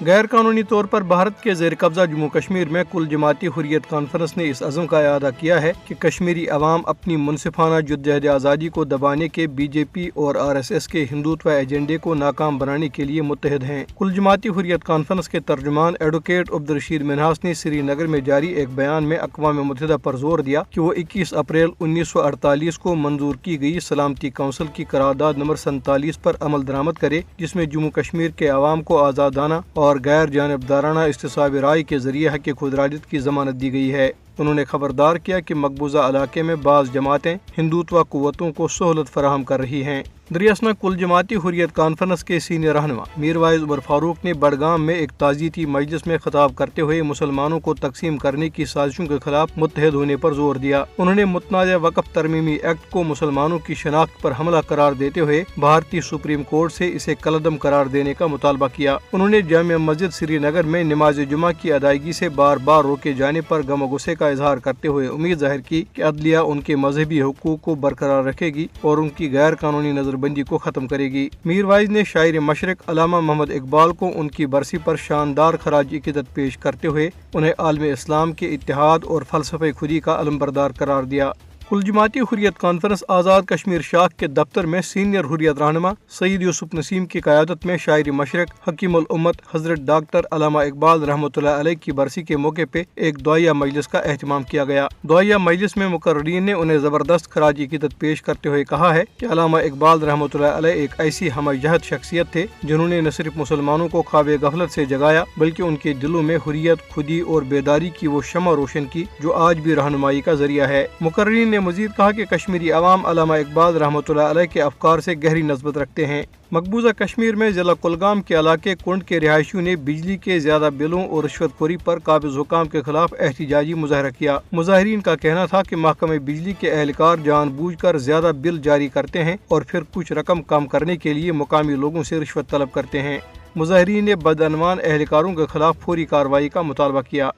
غیر قانونی طور پر بھارت کے زیر قبضہ جموں کشمیر میں کل جماعتی حریت کانفرنس نے اس عزم کا اعادہ کیا ہے کہ کشمیری عوام اپنی منصفانہ جدوجہد آزادی کو دبانے کے بی جے پی اور RSS کے ہندوتوا ایجنڈے کو ناکام بنانے کے لیے متحد ہیں۔ کل جماعتی حریت کانفرنس کے ترجمان ایڈوکیٹ عبدالرشید منہاس نے سری نگر میں جاری ایک بیان میں اقوام متحدہ پر زور دیا کہ وہ 21 اپریل 1948 کو منظور کی گئی سلامتی کونسل کی قرارداد نمبر 47 پر عمل درآمد کرے، جس میں جموں کشمیر کے عوام کو آزادانہ اور غیر جانبدارانہ استصواب رائے کے ذریعے حق خود ارادیت کی ضمانت دی گئی ہے۔ انہوں نے خبردار کیا کہ مقبوضہ علاقے میں بعض جماعتیں ہندوتوا قوتوں کو سہولت فراہم کر رہی ہیں۔ دریاسنا کل جماعتی حریت کانفرنس کے سینئر رہنما میر وائز عمر فاروق نے بڈگام میں ایک تعزیتی مجلس میں خطاب کرتے ہوئے مسلمانوں کو تقسیم کرنے کی سازشوں کے خلاف متحد ہونے پر زور دیا۔ انہوں نے متنازع وقف ترمیمی ایکٹ کو مسلمانوں کی شناخت پر حملہ قرار دیتے ہوئے بھارتی سپریم کورٹ سے اسے کالعدم قرار دینے کا مطالبہ کیا۔ انہوں نے جامع مسجد سری نگر میں نماز جمعہ کی ادائیگی سے بار بار روکے جانے پر غم و غصے کا اظہار کرتے ہوئے امید ظاہر کی کہ عدلیہ ان کے مذہبی حقوق کو برقرار رکھے گی اور ان کی غیر قانونی نظر بندی کو ختم کرے گی۔ میر وائز نے شاعر مشرق علامہ محمد اقبال کو ان کی برسی پر شاندار خراج عقیدت پیش کرتے ہوئے انہیں عالم اسلام کے اتحاد اور فلسفہ خودی کا علمبردار قرار دیا۔ کل جماعتی حریت کانفرنس آزاد کشمیر شاخ کے دفتر میں سینئر حریت رہنما سید یوسف نسیم کی قیادت میں شاعر مشرق حکیم الامت حضرت ڈاکٹر علامہ اقبال رحمۃ اللہ علیہ کی برسی کے موقع پہ ایک دعائیہ مجلس کا اہتمام کیا گیا۔ دعائیہ مجلس میں مقررین نے انہیں زبردست خراج عقیدت پیش کرتے ہوئے کہا ہے کہ علامہ اقبال رحمۃ اللہ علیہ ایک ایسی ہمہ جہت شخصیت تھے جنہوں نے نہ صرف مسلمانوں کو خواب غفلت سے جگایا بلکہ ان کے دلوں میں حریت، خودی اور بیداری کی وہ شمع روشن کی جو آج بھی رہنمائی کا ذریعہ ہے۔ مقررین نے مزید کہا کہ کشمیری عوام علامہ اقبال رحمۃ اللہ علیہ کے افکار سے گہری نسبت رکھتے ہیں۔ مقبوضہ کشمیر میں ضلع کلگام کے علاقے کنڈ کے رہائشیوں نے بجلی کے زیادہ بلوں اور رشوت خوری پر قابض حکام کے خلاف احتجاجی مظاہرہ کیا۔ مظاہرین کا کہنا تھا کہ محکمہ بجلی کے اہلکار جان بوجھ کر زیادہ بل جاری کرتے ہیں اور پھر کچھ رقم کم کرنے کے لیے مقامی لوگوں سے رشوت طلب کرتے ہیں۔ مظاہرین نے بدعنوان اہلکاروں کے خلاف فوری کارروائی کا مطالبہ کیا۔